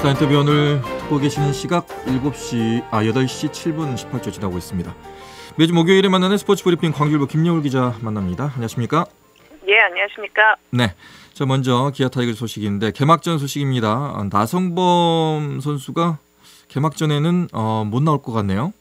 스타 인터뷰 오늘 듣고 계시는 시각 8시 7분 18초 지나고 있습니다. 매주 목요일에 만나는 스포츠 브리핑 광주일보 김여울 기자 만납니다. 안녕하십니까? 예, 안녕하십니까? 네, 저 먼저 기아 타이거즈 소식인데 개막전 소식입니다. 나성범 선수가 개막전에는 못 나올 것 같네요.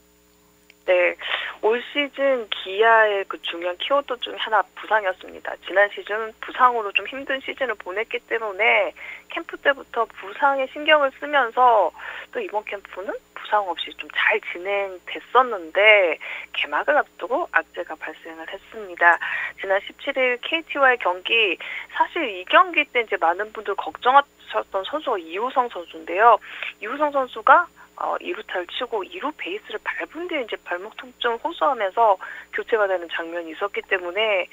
네, 올 시즌 기아의 그 중요한 키워드 중 하나 부상이었습니다. 지난 시즌 부상으로 좀 힘든 시즌을 보냈기 때문에 캠프 때부터 부상에 신경을 쓰면서 또 이번 캠프는 부상 없이 좀 잘 진행됐었는데 개막을 앞두고 악재가 발생을 했습니다. 지난 17일 KT와의 경기, 사실 이 경기 때 이제 많은 분들 걱정하셨던 선수가 이우성 선수인데요. 이우성 선수가 2루타를 치고 2루 베이스를 밟은 뒤에 이제 발목 통증을 호소하면서 교체가 되는 장면이 있었기 때문에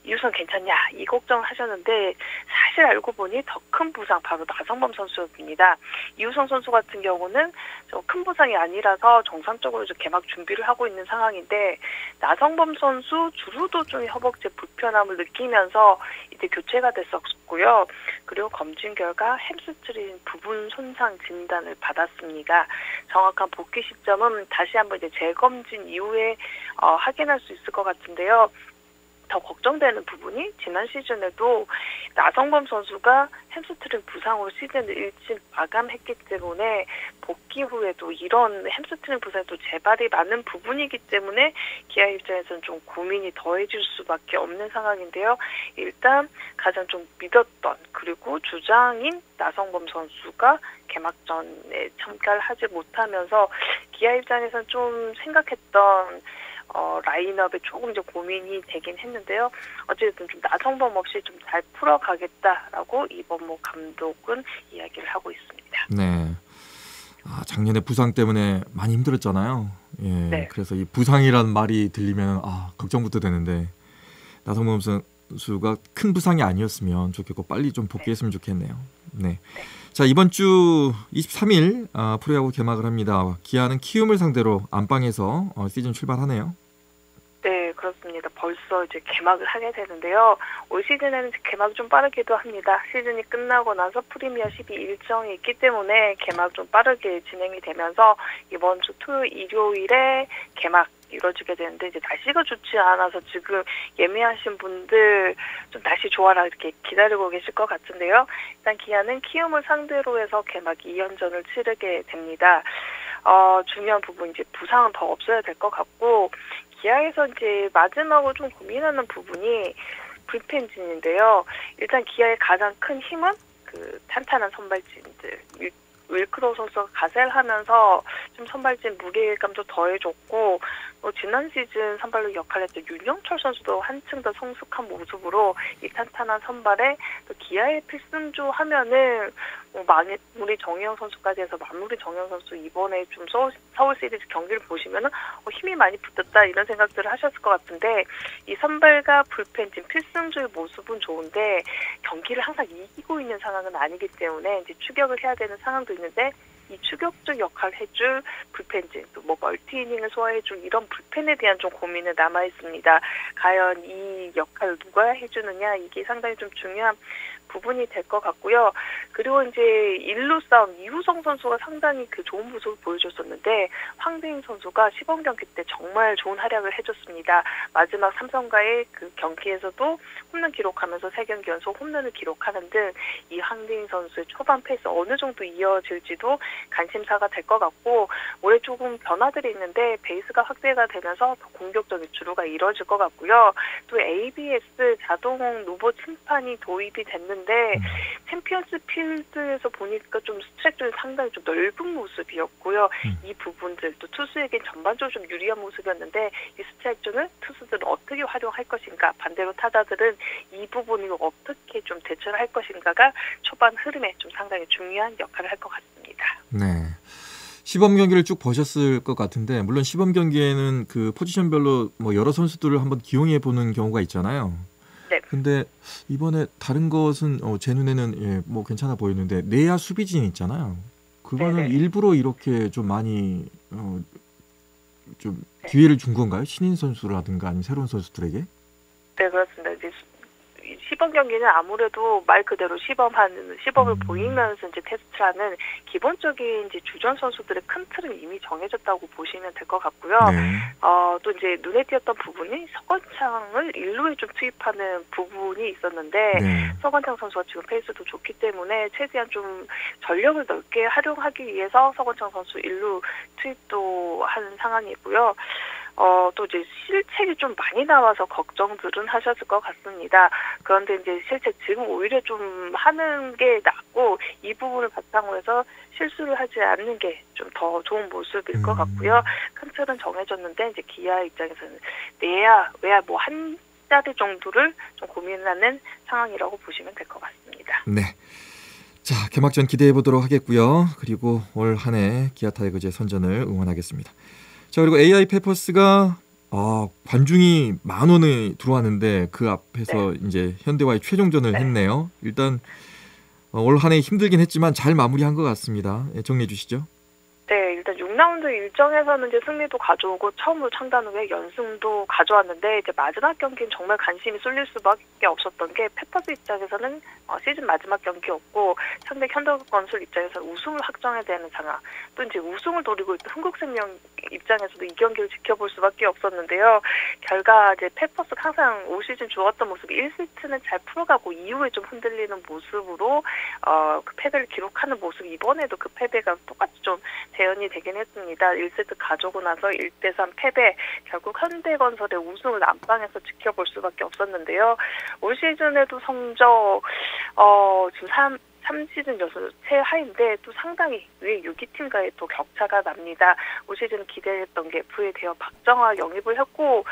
이우성 괜찮냐 이 걱정을 하셨는데 사실 알고 보니 더 큰 부상 바로 나성범 선수였습니다. 이우성 선수 같은 경우는 좀 큰 부상이 아니라서 정상적으로 이제 개막 준비를 하고 있는 상황인데 나성범 선수 주루도 좀 허벅지 불편함을 느끼면서 이제 교체가 됐었고요. 그리고 검진 결과 햄스트링 부분 손상 진단을 받았습니다. 정확한 복귀 시점은 다시 한번 이제 재검진 이후에 확인할 수 있을 것 같은데요. 더 걱정되는 부분이 지난 시즌에도 나성범 선수가 햄스트링 부상으로 시즌을 일찍 마감했기 때문에 복귀 후에도 이런 햄스트링 부상이 또 재발이 많은 부분이기 때문에 기아 입장에서는 좀 고민이 더해질 수밖에 없는 상황인데요. 일단 가장 좀 믿었던 그리고 주장인 나성범 선수가 개막전에 참가를 하지 못하면서 기아 입장에서는 좀 생각했던 라인업에 조금 이제 고민이 되긴 했는데요. 어쨌든 좀 나성범 없이 좀 잘 풀어가겠다라고 이범모 감독은 이야기를 하고 있습니다. 네. 작년에 부상 때문에 많이 힘들었잖아요. 예. 네. 그래서 이 부상이라는 말이 들리면 걱정부터 되는데 나성범 선수가 큰 부상이 아니었으면 좋겠고 빨리 좀 복귀했으면 좋겠네요. 네. 자, 이번 주 23일 프로야구 개막을 합니다. 기아는 키움을 상대로 안방에서 시즌 출발하네요. 네, 그렇습니다. 벌써 이제 개막을 하게 되는데요. 올 시즌에는 개막이 좀 빠르기도 합니다. 시즌이 끝나고 나서 프리미어 12 일정이 있기 때문에 개막 좀 빠르게 진행이 되면서 이번 주 토요일, 일요일에 개막 이루어지게 되는데 이제 날씨가 좋지 않아서 지금 예매하신 분들 좀 날씨 좋아라 이렇게 기다리고 계실 것 같은데요. 일단 기아는 키움을 상대로 해서 개막 2연전을 치르게 됩니다. 중요한 부분 이제 부상은 더 없어야 될 것 같고 기아에서 이제 마지막으로 좀 고민하는 부분이 불펜진인데요. 일단 기아의 가장 큰 힘은 그 탄탄한 선발진들. 윌크로 선수가 가세하면서 좀 선발진 무게감도 더해줬고 지난 시즌 선발로 역할을 했던 윤영철 선수도 한층 더 성숙한 모습으로 이 탄탄한 선발에 또 기아의 필승조 하면은 마무리 정혜영 선수까지 해서 마무리 정혜영 선수 이번에 좀 서울 시리즈 경기를 보시면은 힘이 많이 붙었다 이런 생각들을 하셨을 것 같은데 이 선발과 불펜진 필승조의 모습은 좋은데 경기를 항상 이기고 있는 상황은 아니기 때문에 이제 추격을 해야 되는 상황도 있는데 이 추격적 역할을 해줄 불펜진 또 멀티 이닝을 소화해줄 이런 불펜에 대한 좀 고민은 남아 있습니다. 과연 이 역할을 누가 해주느냐 이게 상당히 좀 중요한 부분이 될 것 같고요. 그리고 이제 일루 싸움 이우성 선수가 상당히 그 좋은 모습을 보여줬었는데 황대인 선수가 시범 경기 때 정말 좋은 활약을 해줬습니다. 마지막 삼성과의 그 경기에서도 홈런 기록하면서 3경기 연속 홈런을 기록하는 등 이 황대인 선수의 초반 페이스 어느 정도 이어질지도 관심사가 될 것 같고 올해 조금 변화들이 있는데 베이스가 확대가 되면서 더 공격적인 주루가 이루어질 것 같고요. 또 ABS 자동 로봇 심판이 도입이 됐는데 챔피언스 필드에서 보니까 좀 스트라이크 존이 상당히 좀 넓은 모습이었고요. 이 부분들 또 투수에겐 전반적으로 좀 유리한 모습이었는데 이 스트라이크 존을 투수들은 어떻게 활용할 것인가 반대로 타자들은 이 부분을 어떻게 좀 대처를 할 것인가가 초반 흐름에 좀 상당히 중요한 역할을 할 것 같습니다. 네. 시범 경기를 쭉 보셨을 것 같은데 물론 시범 경기에는 그 포지션별로 여러 선수들을 한번 기용해 보는 경우가 있잖아요. 네. 근데 이번에 다른 것은 제 눈에는 괜찮아 보이는데 내야 수비진 있잖아요. 그거는 네네. 일부러 이렇게 좀 많이 좀 기회를 준 건가요? 신인 선수라든가 아니면 새로운 선수들에게? 네, 그렇습니다. 이제 시범 경기는 아무래도 말 그대로 시범을 보이면서 이제 테스트하는 기본적인 이제 주전 선수들의 큰 틀은 이미 정해졌다고 보시면 될 것 같고요. 네. 또 이제 눈에 띄었던 부분이 서건창을 일루에 좀 투입하는 부분이 있었는데 네. 서건창 선수가 지금 페이스도 좋기 때문에 최대한 좀 전력을 넓게 활용하기 위해서 서건창 선수 일루 투입도 하는 상황이고요. 또 이제 실책이 좀 많이 나와서 걱정들은 하셨을 것 같습니다. 그런데 이제 실책 지금 오히려 좀 하는 게 낫고 이 부분을 바탕으로 해서 실수를 하지 않는 게 좀 더 좋은 모습일 것 같고요. 큰 틀은 정해졌는데 이제 기아 입장에서는 내야 외야 뭐 한 자리 정도를 좀 고민하는 상황이라고 보시면 될 것 같습니다. 네. 자, 개막전 기대해 보도록 하겠고요. 그리고 올 한 해 기아 타이거즈의 선전을 응원하겠습니다. 자, 그리고 AI 페퍼스가 관중이 10,000원이 들어왔는데 그 앞에서 이제 현대와의 최종전을 했네요. 일단 올 한 해 힘들긴 했지만 잘 마무리한 것 같습니다. 정리해 주시죠. 네, 일단 6라운드 일정에서는 이제 승리도 가져오고 처음으로 창단 후에 연승도 가져왔는데 이제 마지막 경기는 정말 관심이 쏠릴 수밖에 없었던 게 페퍼스 입장에서는 시즌 마지막 경기였고 상대 현대건설 입장에서는 우승을 확정해야 되는 상황. 또 이제 우승을 노리고 있던 흥국생명 입장에서도 이 경기를 지켜볼 수밖에 없었는데요. 결과 이제 페퍼스가 항상 올 시즌 좋았던 모습이 1세트는 잘 풀어가고 이후에 좀 흔들리는 모습으로 그 패배를 기록하는 모습이 이번에도 그 패배가 똑같이 좀 재현이 되긴 했습니다. 1세트 가져오고 나서 1대3 패배, 결국 현대건설의 우승을 안방에서 지켜볼 수밖에 없었는데요. 올 시즌에도 성적 지금 3시즌 연속 최하인데 또 상당히 위에 6위 팀과의 또 격차가 납니다. 올 시즌 기대했던 게 FA에 대여 박정아 영입을 했고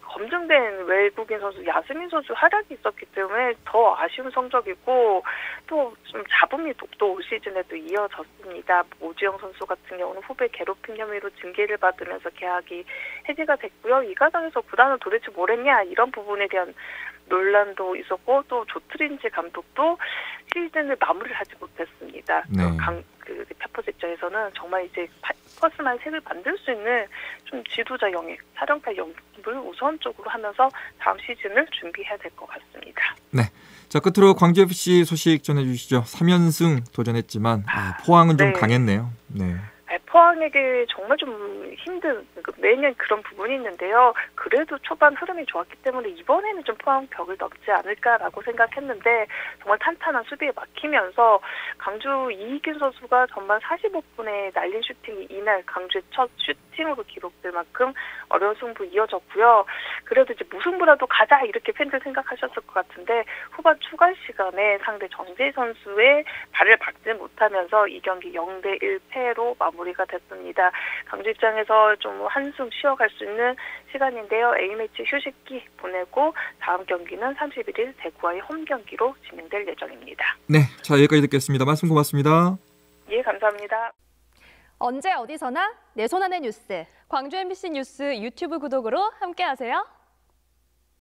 검증된 외국인 선수 야스민 선수 활약이 있었기 때문에 더 아쉬운 성적이고 또 좀 잡음이 또 올 시즌에 또 이어졌습니다. 오지영 선수 같은 경우는 후배 괴롭힘 혐의로 징계를 받으면서 계약이 해지가 됐고요. 이 과정에서 구단은 도대체 뭘 했냐 이런 부분에 대한 논란도 있었고 또 조트린지 감독도 시즌을 마무리를 하지 못했습니다. 네. 페퍼스 입장에서는 정말 이제 페퍼스만 색을 만들 수 있는 좀 지도자 영입, 사령타 영입을 우선적으로 하면서 다음 시즌을 준비해야 될 것 같습니다. 네. 자, 끝으로 광주FC 소식 전해주시죠. 3연승 도전했지만 포항은 좀 강했네요. 네. 포항에게 정말 좀 힘든 매년 그런 부분이 있는데요. 그래도 초반 흐름이 좋았기 때문에 이번에는 좀 포항 벽을 넘지 않을까라고 생각했는데 정말 탄탄한 수비에 막히면서 강주 이희균 선수가 전반 45분에 날린 슈팅이 이날 강주의 첫 슈팅으로 기록될 만큼 어려운 승부 이어졌고요. 그래도 이제 무승부라도 가자 이렇게 팬들 생각하셨을 것 같은데 후반 추가 시간에 상대 정재희 선수의 발을 박지 못하면서 이 경기 0대1 패로 마무리가 됐습니다. 강주 입장에서 좀 한숨 쉬어갈 수 있는 시간인데요. A매치 휴식기 보내고 다음 경기는 31일 대구와의 홈 경기로 진행될 예정입니다. 네, 자 여기까지 듣겠습니다. 말씀 고맙습니다. 예, 감사합니다. 언제 어디서나 내 손 안의 뉴스. 광주 MBC 뉴스 유튜브 구독으로 함께하세요.